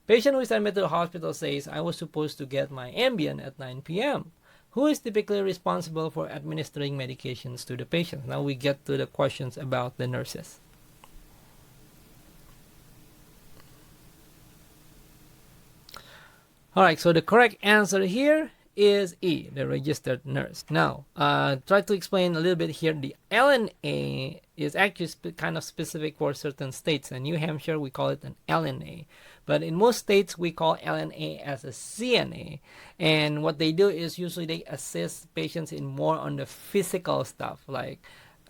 Patient who is admitted to the hospital says, I was supposed to get my Ambien at 9 p.m. Who is typically responsible for administering medications to the patient? Now we get to the questions about the nurses. Alright, so the correct answer here is E, the registered nurse. Now, try to explain a little bit here. The LNA is actually kind of specific for certain states. In New Hampshire, we call it an LNA. But in most states, we call LNA as a CNA. And what they do is usually they assist patients in more on the physical stuff, like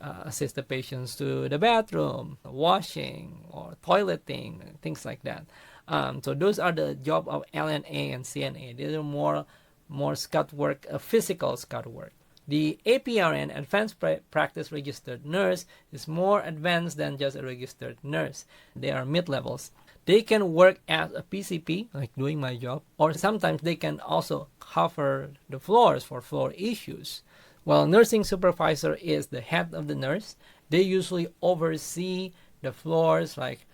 assist the patients to the bathroom, washing, or toileting, things like that. So those are the job of LNA and CNA. These are more scout work, physical scout work. The APRN, Advanced Practice Registered Nurse, is more advanced than just a registered nurse. They are mid-levels. They can work as a PCP, like doing my job, or sometimes they can also cover the floors for floor issues. While nursing supervisor is the head of the nurse, they usually oversee the floors, like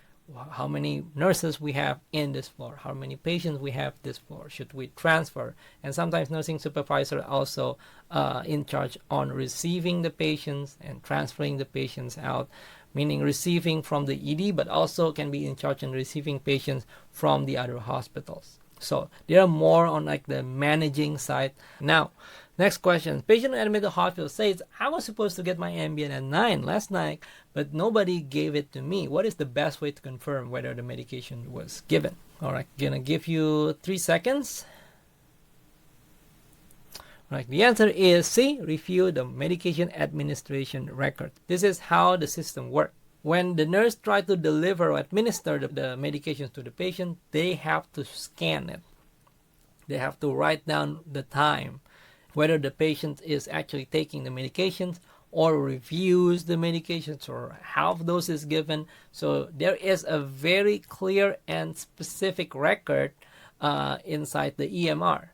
how many nurses we have in this floor, how many patients we have this floor, should we transfer. And sometimes nursing supervisor also in charge on receiving the patients and transferring the patients out, meaning receiving from the ED, but also can be in charge in receiving patients from the other hospitals. So they are more on like the managing side. Now, next question. Patient admitted to hospital says, I was supposed to get my Ambien at 9 last night, but nobody gave it to me. What is the best way to confirm whether the medication was given? All right, gonna give you 3 seconds. All right, the answer is C, review the medication administration record. This is how the system works. When the nurse tries to deliver or administer the medications to the patient, they have to scan it. They have to write down the time, whether the patient is actually taking the medications or reviews the medications or half dose is given. So there is a very clear and specific record inside the EMR.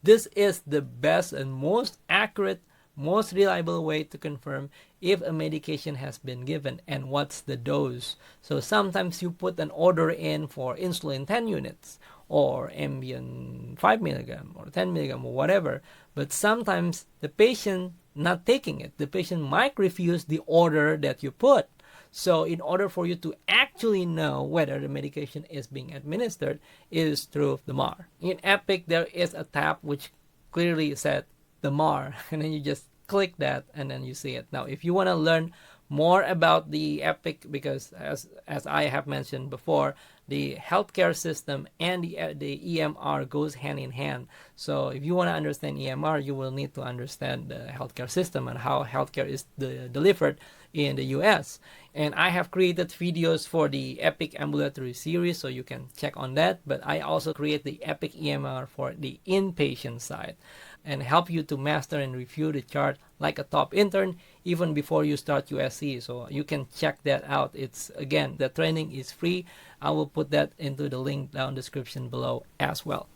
This is the best and most accurate, most reliable way to confirm if a medication has been given and what's the dose. So sometimes you put an order in for insulin 10 units or Ambien 5 milligram or 10 milligram or whatever, but sometimes the patient not taking it. The patient might refuse the order that you put. So in order for you to actually know whether the medication is being administered is through the MAR. In Epic, there is a tab which clearly said the MAR, and then you just click that and then you see it. Now, if you want to learn more about the Epic, because as I have mentioned before, the healthcare system and the EMR goes hand in hand. So if you want to understand EMR, you will need to understand the healthcare system and how healthcare is delivered in the US. And I have created videos for the Epic Ambulatory series, so you can check on that. But I also create the Epic EMR for the inpatient side and help you to master and review the chart like a top intern even before you start USCE. So you can check that out. It's, again, the training is free. I will put that into the link down description below as well.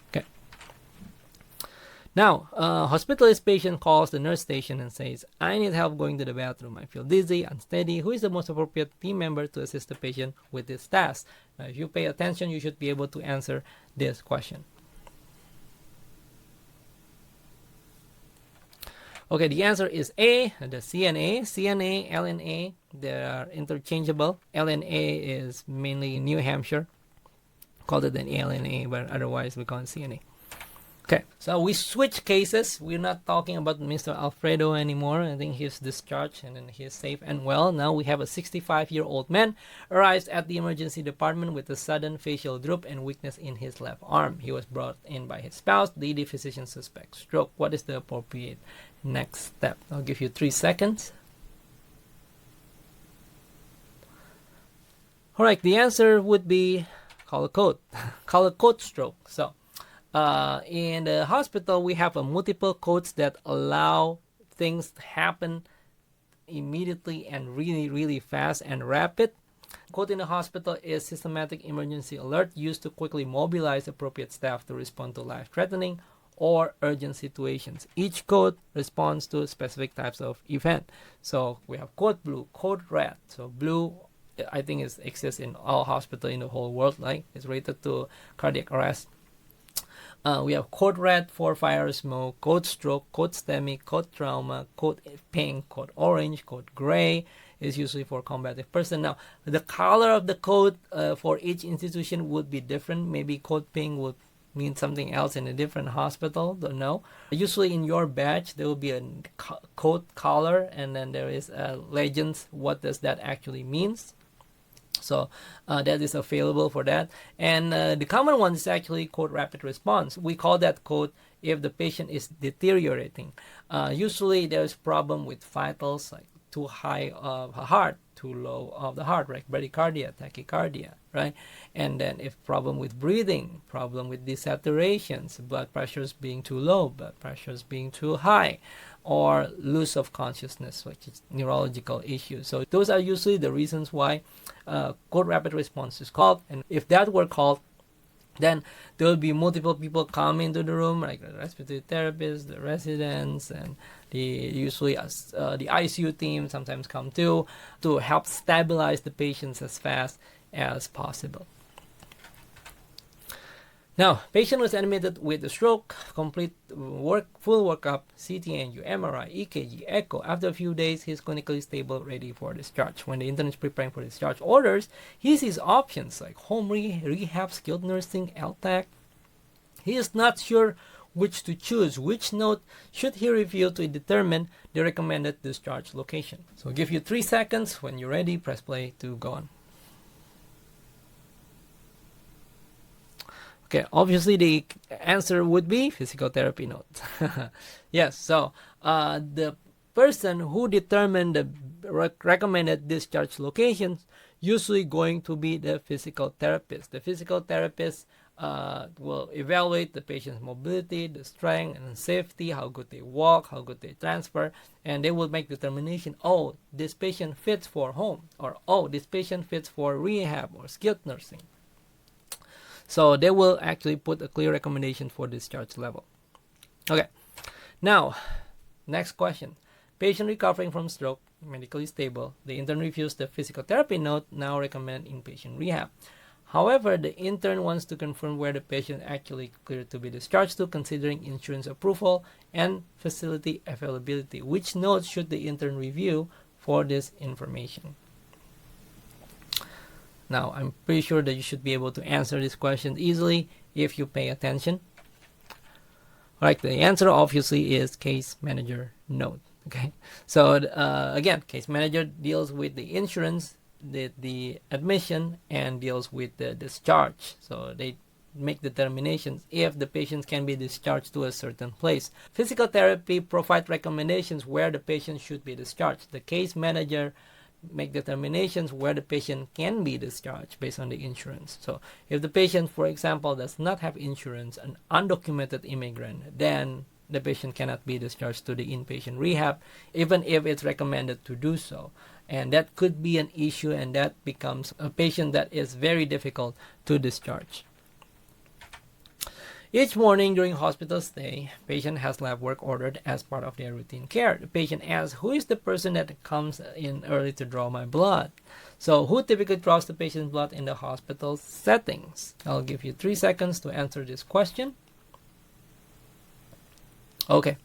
Okay. Now, hospitalist patient calls the nurse station and says, I need help going to the bathroom. I feel dizzy, unsteady. Who is the most appropriate team member to assist the patient with this task? Now, if you pay attention, you should be able to answer this question. Okay, the answer is A, the CNA. CNA, LNA, they are interchangeable. LNA is mainly New Hampshire. Called it an LNA, but otherwise we call it CNA. Okay, so we switch cases. We're not talking about Mr. Alfredo anymore. I think he's discharged and then he's safe and well. Now we have a 65-year-old man arrives at the emergency department with a sudden facial droop and weakness in his left arm. He was brought in by his spouse. The ED physician suspects stroke. What is the appropriate next step? I'll give you 3 seconds. All right, the answer would be call a code. Call a code stroke. So in the hospital, we have multiple codes that allow things to happen immediately and really, really fast and rapid. Code in the hospital is systematic emergency alert used to quickly mobilize appropriate staff to respond to life-threatening or urgent situations. Each code responds to specific types of event. So we have code blue, code red. So blue I think it exists in all hospitals in the whole world. Like it's related to cardiac arrest. We have code red for fire smoke, code stroke, code STEMI, code trauma, code pink, code orange, code gray is usually for combative person. Now, the color of the code for each institution would be different. Maybe code pink would mean something else in a different hospital, don't know. Usually in your badge there will be a code color, and then there is legends what does that actually means. So that is available for that. And the common one is actually code rapid response. We call that code if the patient is deteriorating. Usually there's problem with vitals, like too high of a heart, too low of the heart, right? Bradycardia, tachycardia, right? And then if problem with breathing, problem with desaturations, blood pressures being too low, blood pressures being too high, or loss of consciousness, which is neurological issues. So those are usually the reasons why code rapid response is called. And if that were called, then there will be multiple people come into the room, like the respiratory therapists, the residents, and usually the ICU team sometimes come too, to help stabilize the patients as fast as possible. Now, patient was admitted with a stroke, complete full workup, CT, angio, MRI, EKG, echo. After a few days, he's clinically stable, ready for discharge. When the intern is preparing for discharge orders, he sees options like home rehab, skilled nursing, LTAC. He is not sure which to choose. Which note should he review to determine the recommended discharge location? So I'll give you 3 seconds. When you're ready, press play to go on. Okay, obviously the answer would be physical therapy note. Yes, so the person who determined the recommended discharge locations usually going to be the physical therapist. The physical therapist will evaluate the patient's mobility, the strength and safety, how good they walk, how good they transfer, and they will make determination, oh, this patient fits for home, or oh, this patient fits for rehab or skilled nursing. So they will actually put a clear recommendation for discharge level. Okay, now, next question. Patient recovering from stroke, medically stable. The intern reviews the physical therapy note, now recommend inpatient rehab. However, the intern wants to confirm where the patient actually cleared to be discharged to, considering insurance approval and facility availability. Which notes should the intern review for this information? Now, I'm pretty sure that you should be able to answer this question easily if you pay attention. Alright, the answer obviously is case manager note. Okay, so again, case manager deals with the insurance, the admission, and deals with the discharge. So they make determinations if the patient can be discharged to a certain place. Physical therapy provides recommendations where the patient should be discharged. The case manager make determinations where the patient can be discharged based on the insurance. So if the patient, for example, does not have insurance, an undocumented immigrant, then the patient cannot be discharged to the inpatient rehab, even if it's recommended to do so. And that could be an issue, and that becomes a patient that is very difficult to discharge. Each morning during hospital stay, patient has lab work ordered as part of their routine care. The patient asks, who is the person that comes in early to draw my blood? So who typically draws the patient's blood in the hospital settings? I'll give you 3 seconds to answer this question. Okay,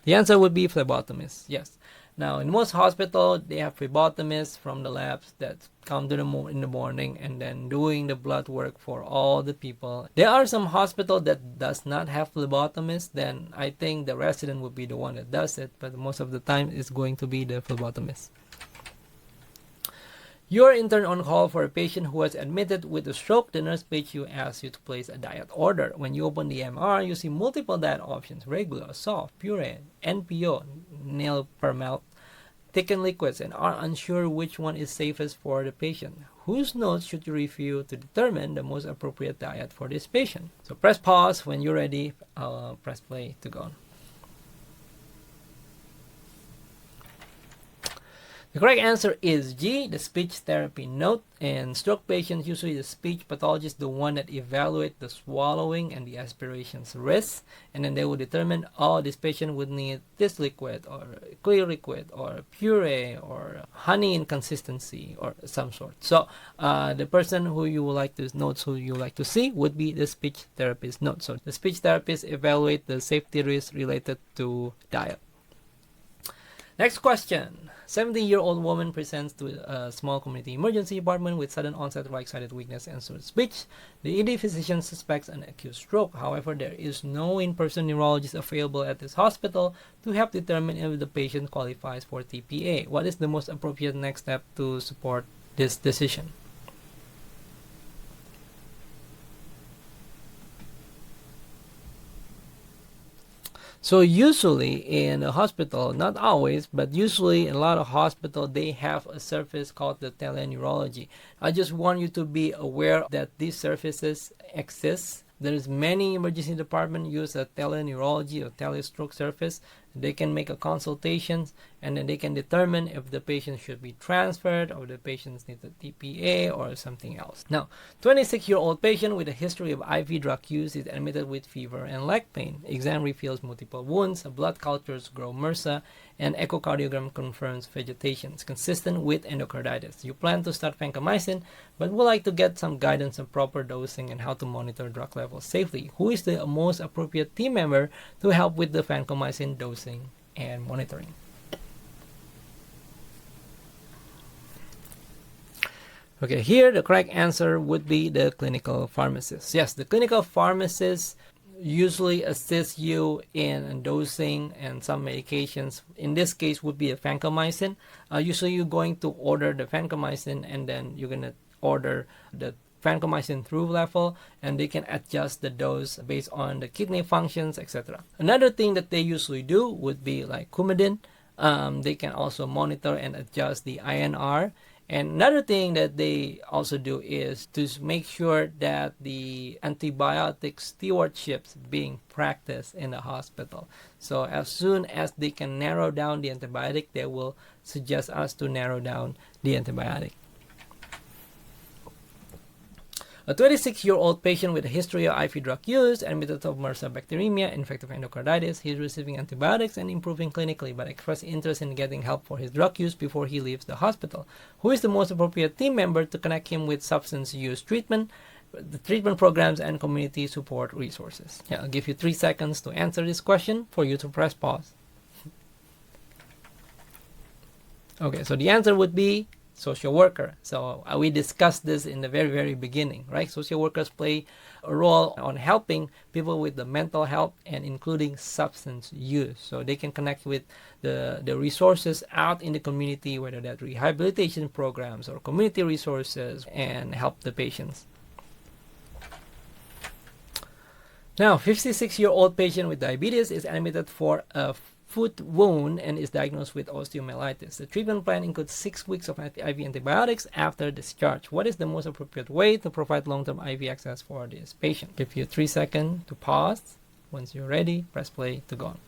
the answer would be phlebotomist. Yes. Now, in most hospitals, they have phlebotomists from the labs that come to in the morning and then doing the blood work for all the people. There are some hospitals that does not have phlebotomists. Then I think the resident would be the one that does it, but most of the time it's going to be the phlebotomist. You're intern on call for a patient who was admitted with a stroke. The nurse page you asks you to place a diet order. When you open the MR, you see multiple diet options: regular, soft, puree, NPO, nil per ml, thickened liquids, and are unsure which one is safest for the patient. Whose notes should you review to determine the most appropriate diet for this patient? So press pause when you're ready. I'll press play to go on. The correct answer is G, the speech therapy note. In stroke patients, usually the speech pathologist is the one that evaluate the swallowing and the aspirations risks, and then they will determine, oh, this patient would need this liquid or clear liquid or puree or honey inconsistency or some sort. So the person who you would like to notes who you would like to see would be the speech therapist note. So the speech therapist evaluate the safety risks related to diet. Next question. 70-year-old woman presents to a small community emergency department with sudden onset right-sided weakness and slurred speech. The ED physician suspects an acute stroke. However, there is no in-person neurologist available at this hospital to help determine if the patient qualifies for TPA. What is the most appropriate next step to support this decision? So usually in a hospital, not always, but usually in a lot of hospitals, they have a service called the teleneurology. I just want you to be aware that these services exist. There's many emergency departments use a teleneurology or telestroke service. They can make a consultation and then they can determine if the patient should be transferred or the patient needs a TPA or something else. Now, 26-year-old patient with a history of IV drug use is admitted with fever and leg pain. Exam reveals multiple wounds, blood cultures grow MRSA, and echocardiogram confirms vegetation. It's consistent with endocarditis. You plan to start vancomycin, but would like to get some guidance on proper dosing and how to monitor drug levels safely. Who is the most appropriate team member to help with the vancomycin dosing and monitoring? Okay, here the correct answer would be the clinical pharmacist. Yes, the clinical pharmacist usually assists you in dosing and some medications. In this case would be a vancomycin. Usually you're going to order the vancomycin and then you're going to order the vancomycin through level, and they can adjust the dose based on the kidney functions, etc. Another thing that they usually do would be like Coumadin. They can also monitor and adjust the INR. And another thing that they also do is to make sure that the antibiotic stewardship's being practiced in the hospital. So as soon as they can narrow down the antibiotic, they will suggest us to narrow down the antibiotic. A 26-year-old patient with a history of IV drug use, admitted of MRSA bacteremia, infective endocarditis. He is receiving antibiotics and improving clinically, but expressed interest in getting help for his drug use before he leaves the hospital. Who is the most appropriate team member to connect him with substance use treatment, the treatment programs, and community support resources? Yeah, I'll give you 3 seconds to answer this question for you to press pause. Okay, so the answer would be social worker. So we discussed this in the very beginning, right? Social workers play a role on helping people with the mental health and including substance use. So they can connect with the resources out in the community, whether that's rehabilitation programs or community resources, and help the patients. Now, 56-year-old patient with diabetes is admitted for a foot wound and is diagnosed with osteomyelitis. The treatment plan includes 6 weeks of IV antibiotics after discharge. What is the most appropriate way to provide long-term IV access for this patient? Give you 3 seconds to pause. Once you're ready, press play to go on.